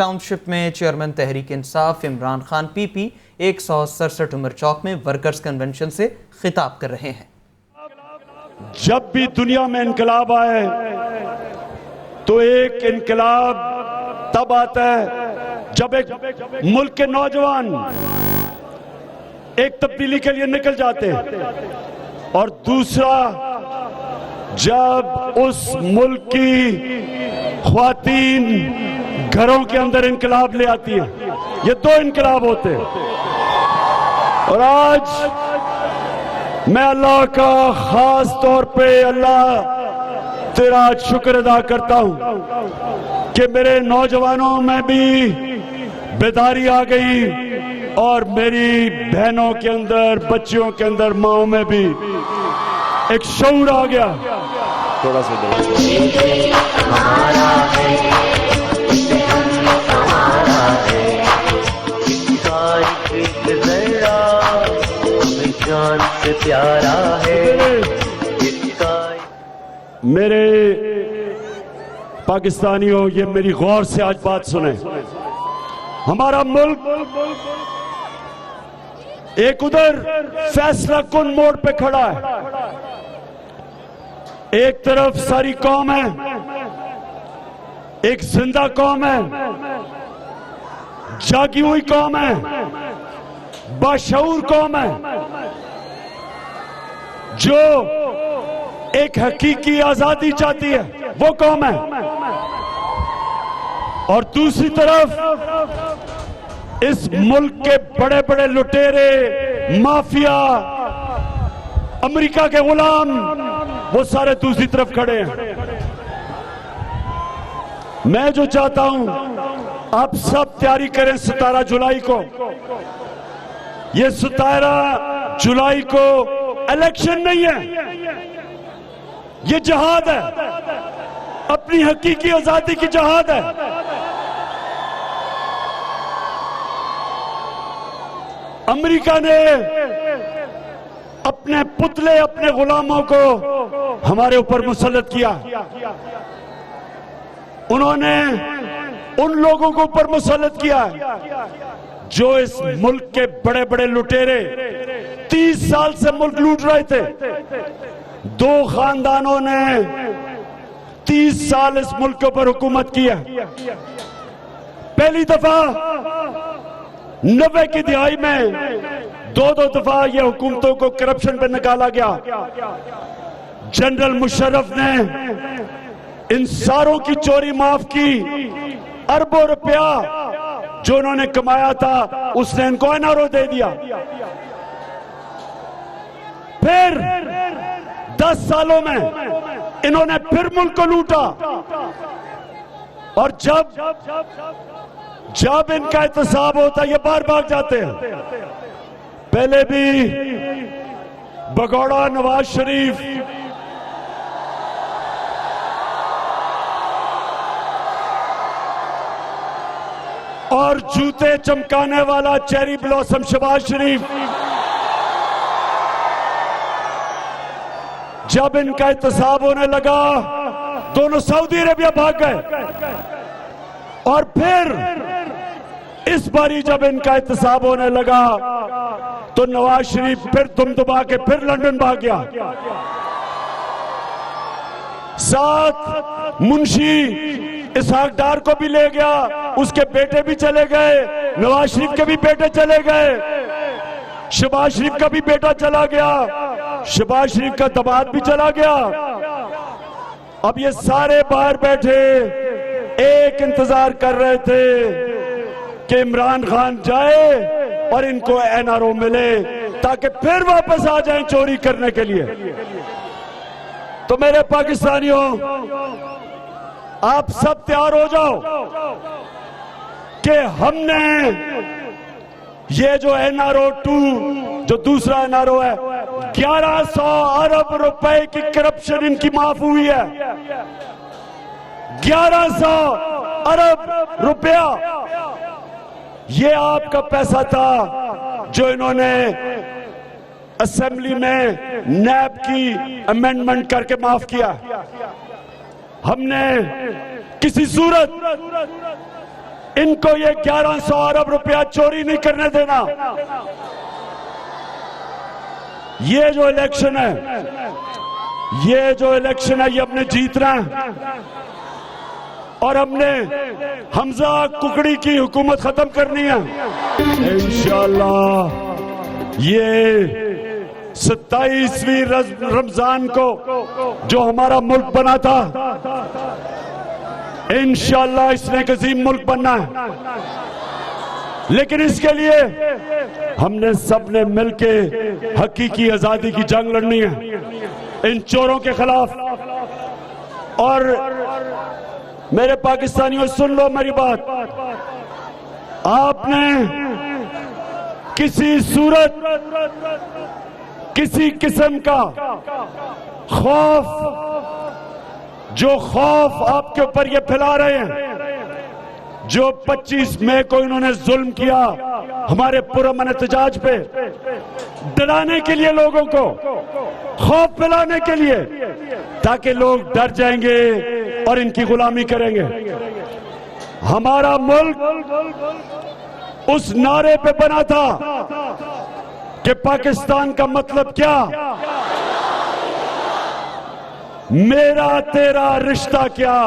Township में chairman Tehreek Insaf Imran Khan PP 167 Umar चौक में workers convention से खिताब कर रहे हैं। जब भी दुनिया में इनकलाब आए तो एक इनकलाब तब आता है जब एक मुल्क के नौजवान एक तब्दीली के लिए निकल जाते हैं और दूसरा जब उस मुल्क की ख्वातीन घरों के अंदर इनकलाब ले आती है। ये दो इनकलाब होते हैं और आज मैं अल्लाह का खास तौर पे अल्लाह तेरा शुक्र अदा करता हूं कि मेरे नौजवानों में भी बेदारी आ गई और मेरी बहनों के अंदर, बच्चियों के अंदर, माओं में भी एक शऊर आ गया। थोड़ा सा से प्यारा है मेरे पाकिस्तानियों, ये मेरी गौर से आज बात सुने। हमारा मुल्क एक उधर फैसला कुन मोड़ पे खड़ा है। एक तरफ सारी कौम है, एक जिंदा कौम है, जागी हुई कौम है, बाशऊर कौम है जो एक हकीकी आजादी चाहती है, वो कौम है। और दूसरी तरफ इस मुल्क के बड़े बड़े लुटेरे, माफिया, अमेरिका के गुलाम, वो सारे दूसरी तरफ खड़े हैं। मैं जो चाहता हूं आप सब तैयारी करें 17 जुलाई को। ये 17 जुलाई को इलेक्शन नहीं है, ये जहाद है, अपनी हकीकी आजादी की जहाद है। अमेरिका ने अपने पुतले, अपने गुलामों को हमारे ऊपर मुसल्लत किया। उन्होंने उन लोगों को ऊपर मुसल्लत किया जो इस मुल्क के बड़े बड़े लुटेरे 30 साल से मुल्क लूट रहे थे। दो खानदानों ने 30 साल इस मुल्क के ऊपर हुकूमत की है। पहली दफा 90 की दिहाई में दो दफा ये हुकूमतों को करप्शन पे निकाला गया। जनरल मुशर्रफ ने इन सारों की चोरी माफ की। अरबों रुपया जो उन्होंने कमाया था उसने इनको एनआरओ दे दिया। फिर 10 सालों में इन्होंने फिर मुल्क को लूटा और जब इनका एहतसाब होता ये बाहर भाग जाते हैं। पहले भी भगौड़ा, नवाज शरीफ, और जूते चमकाने वाला चेरी ब्लॉसम शहबाज शरीफ, जब इनका एहतसाब होने लगा दोनों सऊदी अरेबिया भाग गए। और फिर इस बारी जब इनका एहतसाब होने लगा तो नवाज शरीफ फिर दुम दुबा के फिर लंदन भाग गया। साथ मुंशी इसहाक डार को भी ले गया, उसके बेटे भी चले गए, नवाज शरीफ के भी बेटे चले गए, शहबाज शरीफ का भी बेटा चला गया, शहबाज शरीफ का दमाद भी चला गया। अब ये सारे बाहर बैठे एक इंतजार कर रहे थे कि इमरान खान जाए और इनको एनआरओ मिले ताकि फिर वापस आ जाएं चोरी करने के लिए। तो मेरे पाकिस्तानियों, आप सब तैयार हो जाओ कि हमने ये जो एनआरओ 2, जो दूसरा एनआरओ है, 1100 अरब रुपए की करप्शन इनकी माफ हुई है। 1100 अरब रुपया ये आपका पैसा था जो इन्होंने असेंबली में नैब की अमेंडमेंट करके माफ किया। हमने किसी सूरत इनको ये 1100 अरब रुपया चोरी नहीं करने देना। ये जो इलेक्शन है ये हमने जीतना है और हमने हमजा कुकड़ी की हुकूमत खत्म करनी है इंशाअल्लाह। ये 27वीं रमजान को जो हमारा मुल्क बना था, इंशाअल्लाह इसने एक अजीम मुल्क बनना है। लेकिन इसके लिए हमने सबने मिलके हकीकी आजादी की जंग लड़नी है इन चोरों के खिलाफ। और मेरे पाकिस्तानियों सुन लो मेरी बात, आपने किसी सूरत किसी किस्म का जो खौफ आपके ऊपर ये फैला रहे हैं, जो 25 मई को इन्होंने जुल्म किया हमारे पुरअमन एहतजाज पे, डराने के लिए लोगों को, खौफ फैलाने के लिए, ताकि लोग डर जाएंगे और इनकी गुलामी करेंगे। हमारा मुल्क उस नारे पे बना था कि पाकिस्तान का मतलब क्या, मेरा तेरा रिश्ता क्या।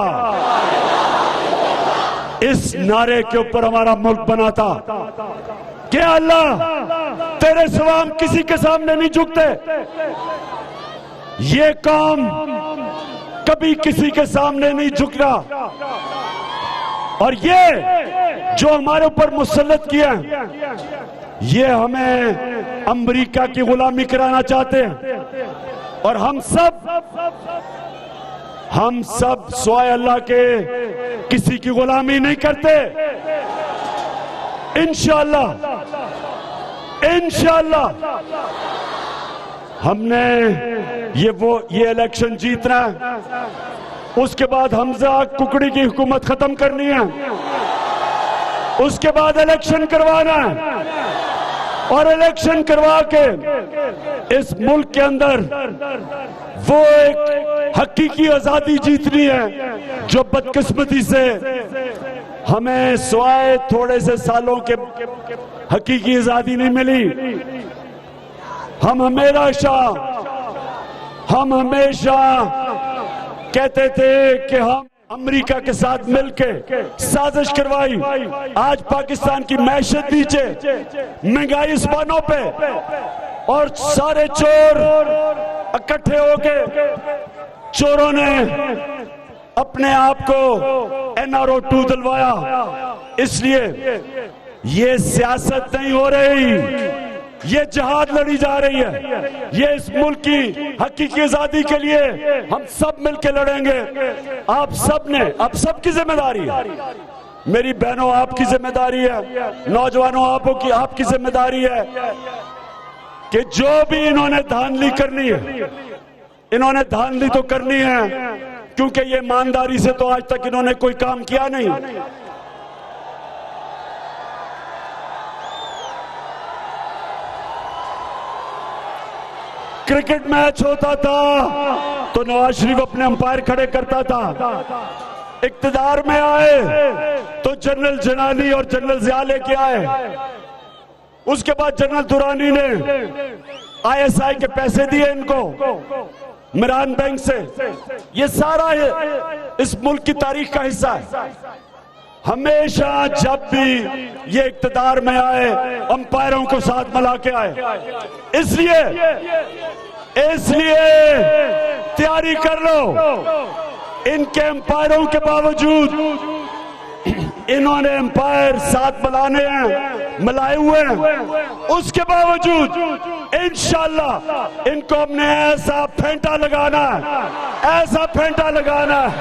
इस नारे के ऊपर हमारा मुल्क बना था कि अल्लाह तेरे सिवा हम किसी के सामने नहीं झुकते। ये कौम कभी किसी के सामने नहीं झुकना। और ये जो हमारे ऊपर मुसल्लत किया, ये हमें अमेरिका की गुलामी कराना चाहते हैं। और हम सब स्वाय अल्लाह के किसी की गुलामी नहीं करते। इंशाअल्लाह हमने ये इलेक्शन जीतना है। उसके बाद हमजा कुकड़ी की हुकूमत खत्म करनी है। उसके बाद इलेक्शन करवाना है और इलेक्शन करवा के इस मुल्क के अंदर वो एक हकीकी आजादी जीतनी है जो बदकिस्मती से हमें स्वाय थोड़े से सालों के हकीकी आजादी नहीं मिली। हम हमेशा कहते थे कि हम अमेरिका के साथ मिलके साजिश करवाई। आज पाकिस्तान की मैशत नीचे, महंगाई इस्पानों पे, और सारे चोर इकट्ठे होके चोरों ने अपने आप को NRO 2 दिलवाया। इसलिए ये सियासत नहीं हो रही, ये जिहाद लड़ी जा रही है। ये इस मुल्क की हकीकी आजादी के लिए हम सब मिलकर लड़ेंगे। आप सबकी जिम्मेदारी है, मेरी बहनों आपकी जिम्मेदारी है, नौजवानों आपकी जिम्मेदारी है कि जो भी इन्होंने धांधली करनी है, इन्होंने धांधली तो करनी है क्योंकि ये ईमानदारी से तो आज तक इन्होंने कोई काम किया नहीं। क्रिकेट मैच होता था तो नवाज शरीफ अपने अंपायर खड़े करता था। इक्तदार में आए तो जनरल जनानी और जनरल जिया लेके आए। उसके बाद जनरल दुरानी ने ISI के पैसे दिए इनको मिरान बैंक से। ये सारा इस मुल्क की तारीख का हिस्सा है। हमेशा जब भी ये इक्तदार में आए अंपायरों को साथ मिला के आए। इसलिए तैयारी कर लो। इनके अंपायरों के बावजूद इन्होंने अंपायर साथ मिलाए हुए हैं, उसके बावजूद इंशाअल्लाह इनको हमने ऐसा फेंटा लगाना है।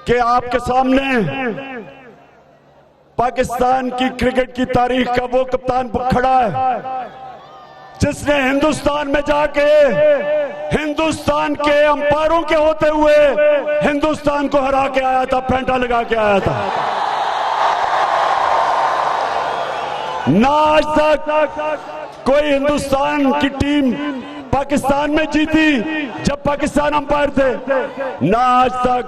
कि आपके सामने पाकिस्तान की क्रिकेट की तारीख का वो कप्तान खड़ा है जिसने हिंदुस्तान में जाके हिंदुस्तान के अंपायरों के होते हुए हिंदुस्तान को हरा के आया था, फेंटा लगा के आया था। ना आज तक कोई हिंदुस्तान की टीम पाकिस्तान में जीती जब पाकिस्तान अंपायर थे, ना आज तक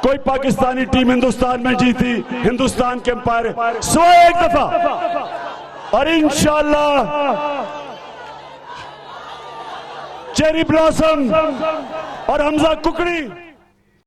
कोई पाकिस्तानी टीम हिंदुस्तान में जीती हिंदुस्तान के अंपायर सिवाय एक दफा। और इंशाअल्लाह चेरी ब्लॉसम और हमजा कुकड़ी